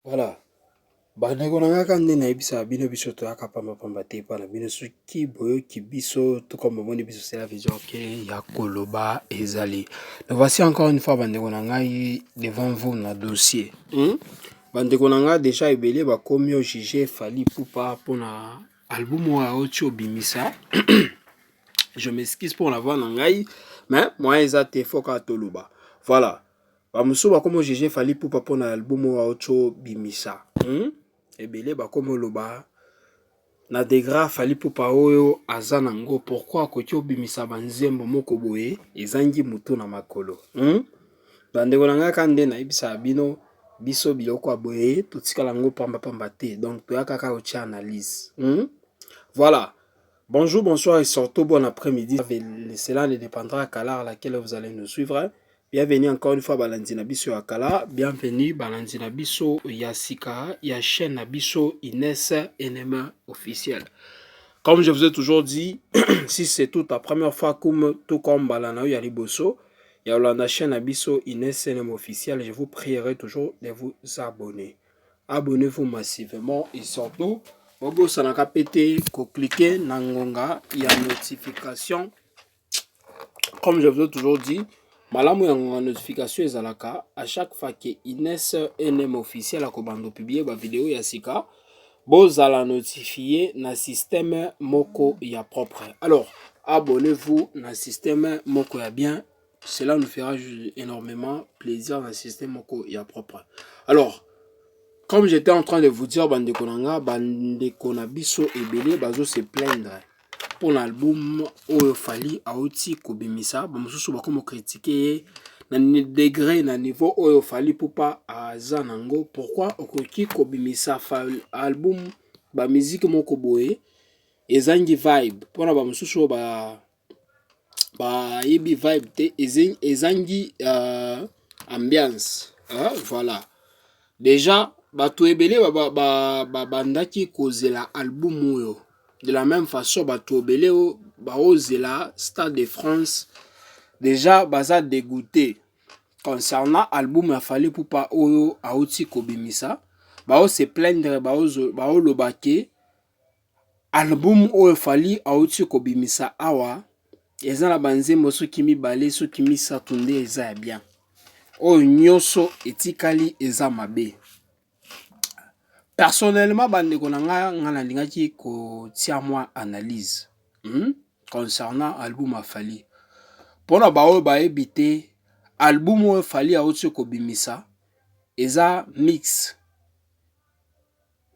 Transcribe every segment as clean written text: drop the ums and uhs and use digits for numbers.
Voilà. Bandeko na nga kande na yebisa bino biso to aka pamba pamba te pana bino soki boyoki biso to comme bomoni biso c'est la vision que ya koloba ezali. Donc voici encore une fois bandeko na ngai devant vous na dossier. Bandeko na nga déjà ebele bakomi au juger Fally Ipupa pona album wa oti obimisa. Je m'excuse pour la voix na ngai mais moi eza te foka toloba. Voilà. Bamuso bakomi au juger Fally Ipupa pona album wa oti obimisa. Ebele bakomi oloba na degra Fally Ipupa oyo aza nango pourquoi akoki obimisa banzembo moko boye ezangi mutu na makolo. Bandeko na nga kande nayebisa bino biso biloko boye totikala ngo pamba pamba te donc toyaka kaka otia analyse. Voilà. Bonjour, bonsoir et surtout bon après-midi. Cela ne dépendra qu'à l'heure à laquelle vous allez nous suivre. Bienvenue encore une fois Balandi Nabiso Akala. Bienvenue Balandi Nabiso Yasika, ya chaîne Nabiso Inès NMA officiel. Comme je vous ai toujours dit, si c'est toute la première fois tout comme Balana Yaliboso, ya la chaîne Nabiso Inès NMA officiel, je vous prierai toujours de vous abonner. Abonnez-vous massivement et surtout, Bobo Sanaka pété, cliquez nangonga, il y a notification. Comme je vous ai toujours dit, malamu ya notification ezalaka à chaque fois que Inès NM officiel a kobando publier ba vidéo ya sika, bozala notifié na système moko ya propre. Alors, abonnez-vous na système moko ya bien, cela nous fera énormément plaisir na système moko ya propre. Alors, comme j'étais en train de vous dire, bandeko nanga, bandeko na biso ebele bazo se plaindre pour l'album oyo Fally auti kobimisa, bamususu bakomo critiquer na degré na niveau oyo Fally Ipupa aza nango, pourquoi okoki kobimisa album ba musique moko boye ezangi vibe pona bamususu ba yebi vibe te ezangi ambiance. Voilà. Déjà bato ebele bandaki kozela album oyo de la même façon bato ebele baozela Stade de France déjà baza dégoûté concernant album ya Fally Ipupa oyo auti kobimisa, bao se plaindre baoloba ke album oyo Fally auti kobimisa awa eza na banzembo soki mibale soki misato nde eza ya bien, oyo nyonso etikali eza mabe. Personnellement, bandeko na nga nalingaki kotia moi analyse concernant album ya Fally. Pona bao bayebi te album oyo Fally auti kobimisa eza mix.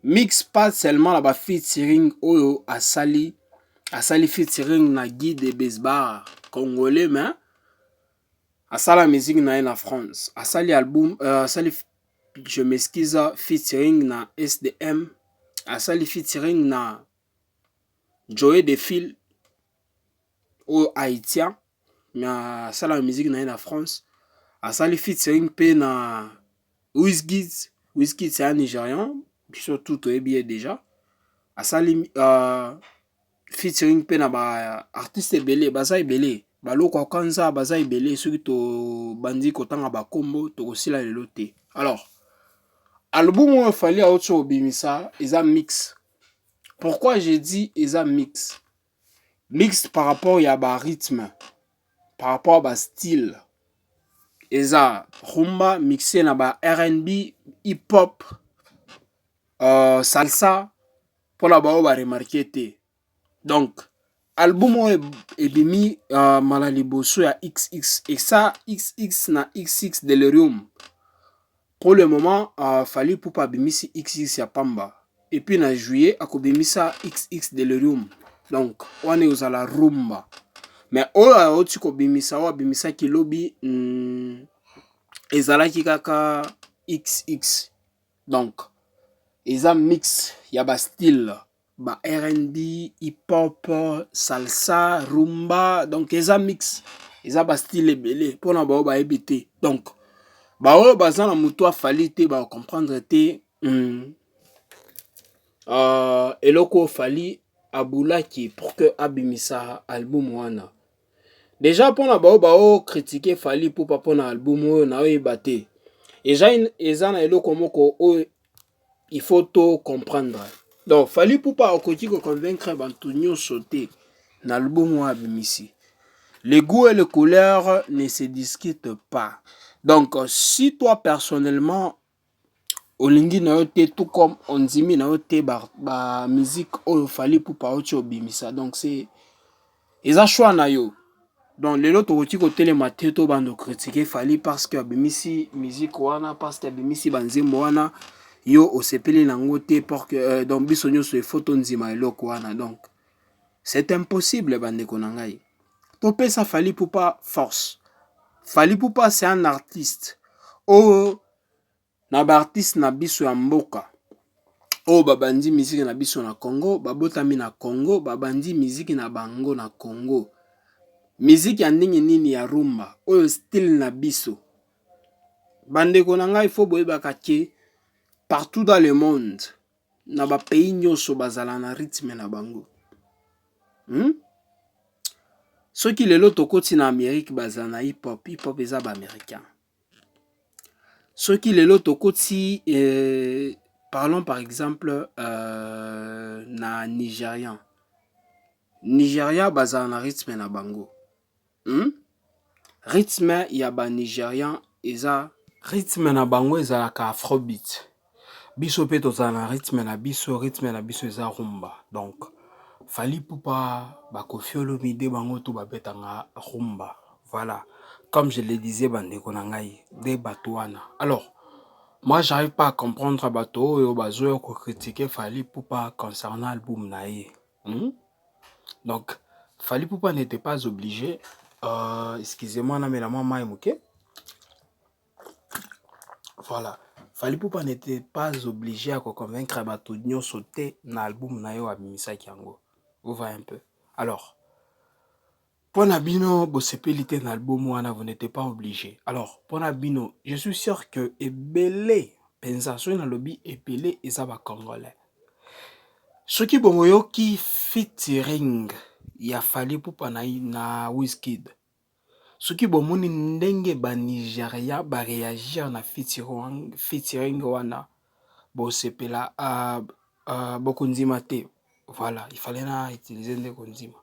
Mix pas seulement la ba featuring oyo asali featuring na Guy de Besbar congolais mais asala musique na en France. Asali album asali je m'excuse featuring na SDM, asali featuring na Joey Defil au haïtien, na asala musique na en France, asali featuring pe na Wizkid c'est un Nigérian, surtout to bien déjà, asali featuring pe na ba artiste belé, baza belé, baloko kanza baza belé soki to bandi kotanga ba kombo to kosila lelo te. Alors album où il fallait autre chose bimisa, ils ont mix. Pourquoi j'ai dit ils ont mix? Mix par rapport à ba rythme, par rapport à ba style. Ils ont rumba mixé na ba R&B, hip hop, salsa pour la ba remarquer te. Donc album où est bimi malaliboso ya XX et ça XX na XX Delirium. Pour le moment, Fally Ipupa bimisi XX ya pamba. Et puis na juillet, akobimisa XX Delirium. Donc, on est aux la rumba. Mais oyo oti kobimisa wa bimisa kilobi ezalaki kaka XX. Donc, eza mix ya ba style, ba R&B, hip hop, salsa, rumba. Donc, eza mix, eza ba style ebele pona ba ba ebite. Donc, ba oyo baza na mutu Fally te ba comprendre te eloko Fally abulaki pour que abimisa album wana. Déjà pona ba critiquer Fally Ipupa pona album oyo na oyeba te. Eza na eloko moko oyo il faut tout comprendre. Donc Fally Ipupa okoki ko convaincre bantu nyonso te na album wa bimisi. Les goûts et les couleurs ne se discutent pas. Donc si toi personnellement olingi na yo te tout comme ondimi na yo te ba musique oyo Fally Ipupa oti obimisa, donc c'est eza choix na yo. Donc lelo tokoki kotelema te to bando critiquer Fally parce que abimisi musique wana, parce que abimisi banzembo wana yo osepeli nango te pour que donc biso nyonso efoto nzima eloko wana. Donc c'est impossible bandeko na ngai. Topesa Fally Ipupa force. Fally Ipupa c'est un artiste oyo na ba artiste na biso ya mboka oyo babandi musique na biso na Congo, babotami na Congo, babandi musique na bango na Congo. Musique ya ndenge nini ya rumba oyo style na biso. Bandeko na ngai faut boyebaka ke partout dans le monde na ba pays nyonso bazala na rythme na bango. Soki lelo tokoti na Amérique bazala na hip hop eza ba américain. Soki lelo tokoti parlons par exemple na Nigérian. Nigeria bazala na rythme na bango. Rythme ya ba Nigérian eza rythme na bango ezalaka afrobeat. Biso pe tozala na rythme na biso eza rumba. Donc Fally Ipupa Koffi Olomide bango to babetanga rumba. Voilà. Comme je le disais bandeko na ngai, des batouana. Alors, moi j'arrive pas à comprendre bato oyo bazo ko critiquer Fally Ipupa concernant l'album na ye. Donc Fally Ipupa n'était pas obligé. Excusez-moi, na mela mama emuke. Voilà. Fally Ipupa n'était pas obligé à convaincre bato nyonso te na album na yo abimisa kiango. Vous voyez un peu. Alors, pour Nabino, bosepelite na album wana, vous n'êtes pas obligé. Alors, pour Nabino, je suis sûr que ebele pensa so na lobby epelé ezaba congolais. Ce qui bongoyo ki featuring ya Fally Ipupa na Wizkid. Ce qui bomoni ndenge ba Nigeria ba réagir na featuring wana bosepela bokundima te. Voilà, il fallait na utiliser des kundima.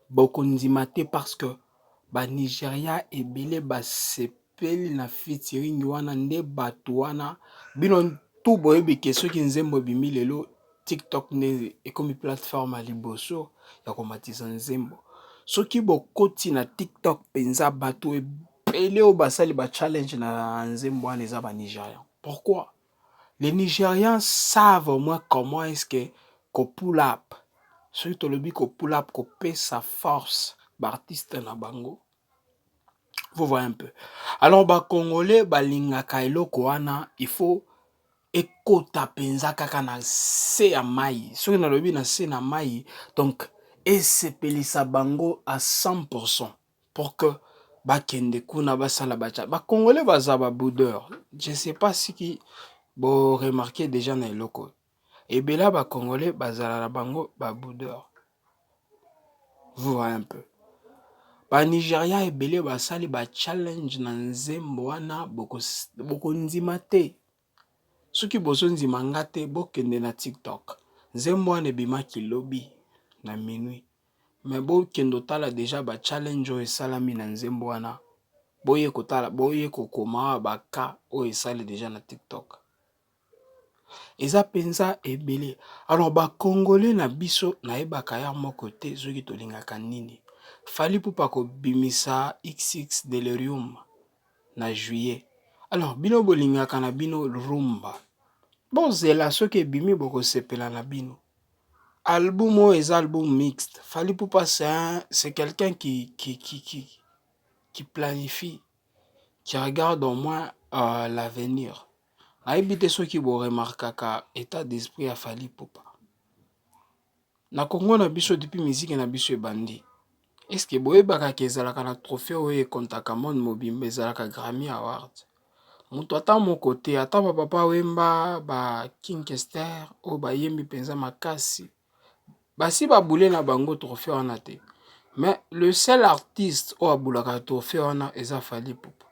Bokundima te parce que ba Nigeria ebele ba sepeli na featuring wana nde bato wana bino tout boyebi ke soki nzembo bimi lelo TikTok ne ekomi plateforme liboso ya komatiza nzembo. Soki bokoti na TikTok penza bato ebele o basali ba challenge na nzembo wana eza ba Nigérians. Pourquoi? Les Nigérians savent au moins comment est-ce que ko pull up. Celui qui le ko pull up, ko paie sa force, l'artiste na bango. Vous voyez un peu. Alors, ba Congolais, ba lingaka eloko wana, il faut ekota penza kaka na se ya mai. Celui qui le na se na mai, donc, esepelisa bango à 100% pour que ba kende kuna ba sala bacha. Ba Congolais baza ba boudeur. Je sais pas si qui bon remarquez déjà na eloko. Et bien là, ba Congolais, bazala la bango, ba boudeur. Vous voyez un peu. Ba Nigeria et belé ba sali ba challenge na nzembo wana boko nzima te. Soki bozo nzima nga te bokende na TikTok. Nzembo wana ebimaki lobby na minuit. Mais bokendo tala déjà ba challenge o esalami na nzembo wana. Boye kotala, boye kokoma ba ka o esali déjà na TikTok. Eza penza ebele. Alors ba Congolais na biso na ebaka ya moko te soki tolingaka nini. Fally Ipupa ko bimisa XX Delirium na juillet. Alors bino bolingaka na bino rumba. Bon zela soki ebimi boko sepela na bino. Album o eza album mixte. Fally Ipupa c'est quelqu'un qui planifie, qui regarde au moins l'avenir. Aibite soki bo remarkaka état d'esprit à Fally Ipupa. Na Congo na biso depuis musique na biso ebandi. Est-ce que boyebaka ke ezalaka na trophée oyo ekontaka monde mobimba ezalaka Grammy Award? Mutu ata moko te ata ba papa wemba ba King Kester o ba yembi penza makasi. Basi ba boule na bango trophée wana te. Mais le seul artiste o abulaka trophée wana eza Fally Ipupa.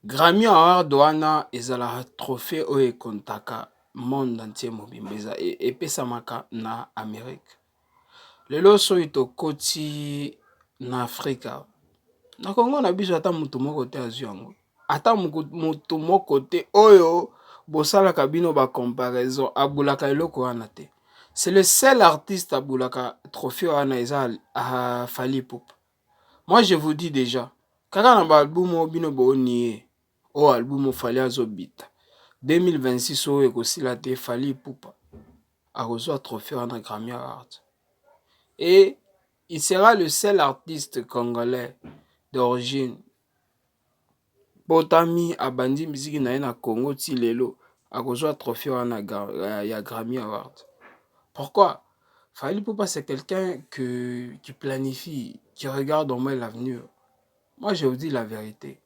Grammy Award wana ezala trophée oyo ekontaka monde entier mobimba epesamaka na Amérique. Lelo soki tokoti na Afrika, na Congo na biso ata mutu moko te azwi yango. Ata mutu moko te oyo bosalaka bino ba comparaison abulaka eloko wana te. C'est le seul artiste abulaka trophée wana eza Fally Ipupa. Moi je vous dis déjà, kaka na ba album o bino bo nié, o album Fally azobita. 2026 oyo ekosila te Fally Ipupa akozwa trophée wana Grammy Award. Et il sera le seul artiste congolais d'origine botami abandi miziki na ye na Congo ti lelo akozwa trophée wana ya Grammy Award. Pourquoi? Fally Ipupa c'est quelqu'un qui planifie, qui regarde au moins l'avenir. Moi je vous dis la vérité.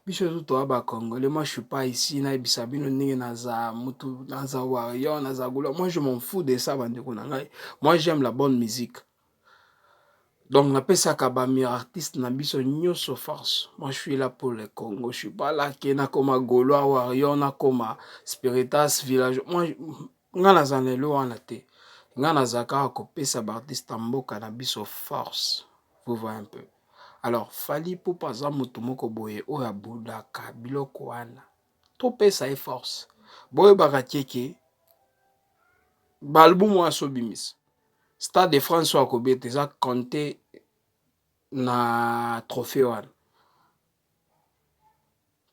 Biso tout ba Congolais, moi je suis pas ici na bisabino ninge naza mutu naza warrior naza goula. Moi je m'en fous de ça bandeko na ngai. Moi j'aime la bonne musique. Donc, on appelle ça Kabami artiste, Nabiso Nyoso force. Moi, je suis là pour le Congo. Je suis pas là qui na comme Gaulois, Warrior, na comme Spiritas, village. Moi, nga nazanelo anate. Nga nazaka kopé sa artiste Mboka Nabiso force. Vous voyez un peu. Alors, Fally Ipupa za mutu moko boye oya budaka biloko wana. To pesa e force. Boye bakatieke. Balbu mo asobimis. Stade de France wa kobete za compté na trophée wana.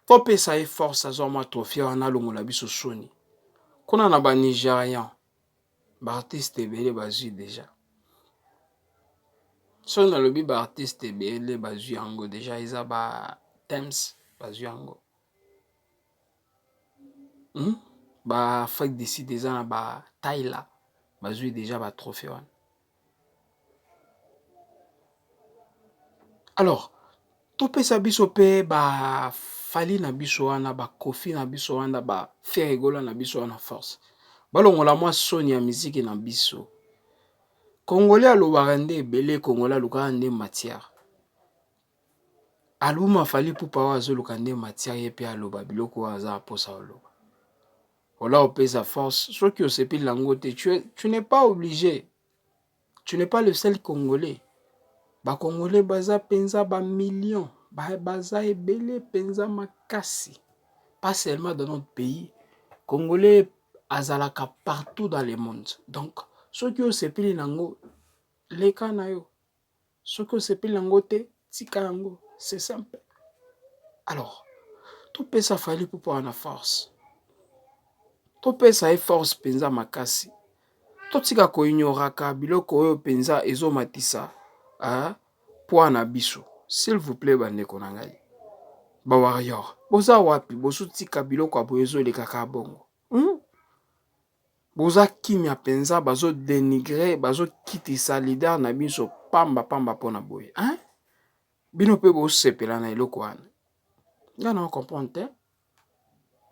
Topesa ye force azwa mwa trophée wana longola biso soni. Kuna na ba Nigérian, ba artiste ebele bazwi déjà. So na lobi ba artiste ebele bazwi yango déjà eza ba Tems bazwi yango. Ba Afrique du Sud eza na ba Tyla bazwi déjà ba trophée wana. Alors, topesa biso pe ba Fally na biso wana ba Kofi na biso wana ba Ferregola na biso wana force. Balongola mwa soni ya miziki na biso. Congolais alobaka nde ebele, Congolais alukaka nde matière. Album Fally Ipupa wa azoluka nde matière ye pe aloba biloko wa aza posa oloba. Ola opesa force, soki osepeli lango te, tu n'es pas obligé. Tu n'es pas le seul Congolais. Ba Congolais baza penza ba millions, baza ebele penza makasi. Pas seulement dans notre pays. Congolais azalaka partout dans le monde. Donc, ceux qui ont sepeli nango, les kanayo. Ceux qui ont sepeli nango te, tika nango. C'est simple. Alors, tout peut ça Fally Ipupa na force. Tout peut ça force penza makasi. Tout tika ko ignoraka biloko oyo penza ezo matisa. Po na biso. S'il vous plaît bandeko na ngai. Ba warrior. Boza wapi bosu tika biloko aboyezo le kaka bongo. Boza kimia penza bazo dénigrer bazo kitisa leader na biso pamba pona boye. Bino pe bo sepela na eloko wana. Nga na comprendre.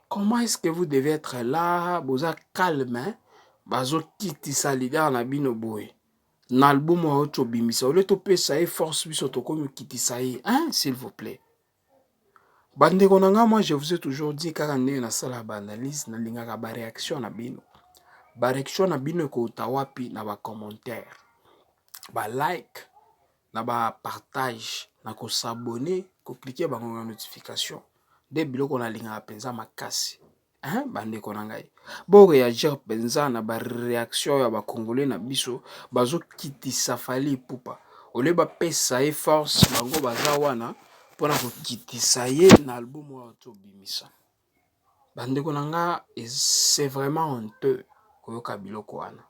Comment est-ce que vous devez être là boza calme bazo kitisa leader na bino boye. Na album wa ocho bimisa ole to pesa e force biso to komi kitisa ye, s'il vous plaît. Bandeko na nga moi je vous ai toujours dit kaka ndenge na sala ba analyse na lingaka ba réaction na bino. Ba réaction na bino ko utawapi na ba commentaire. Ba like na ba partage na ko s'abonner, ko cliquer ba notification. De biloko na lingaka penza makasi. Bandeko na ngai. Bo réagir penza na ba réaction ya ba congolais na biso bazo kitisa Fally Ipupa. Ole ba pesa e force bango baza wana pona ko kitisa ye na album wa to bimisa. Bandeko na nga c'est vraiment honteux koyoka biloko wana.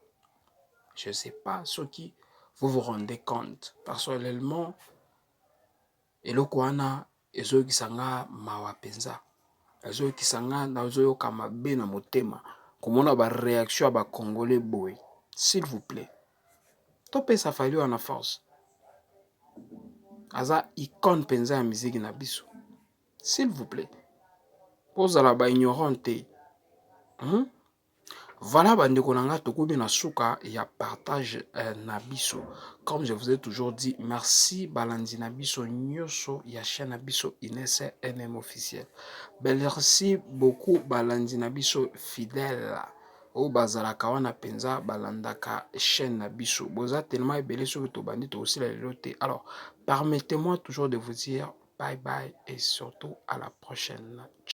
Je sais pas ce qui vous vous rendez compte. Personnellement eloko wana ezo kisanga mawa penza. Ezo kisanga na ezo yoka mabe na motema. Komona ba réaction ba congolais boy. S'il vous plaît. To pesa Fally wana force. Aza icône penza ya musique na biso. S'il vous plaît. Pozala ba ignorante. Voilà, bandeko na nga tokomi na suka ya partage na biso. Comme je vous ai toujours dit, merci balandi na biso nyonso ya chaîne na biso Inesse NM officiel. Merci beaucoup balandi na biso fidèle. O bazalaka wana penza balandaka chaîne na biso. Boza tellement ebele soki tobandi tokosila lelo te. Alors, permettez-moi toujours de vous dire bye bye et surtout à la prochaine.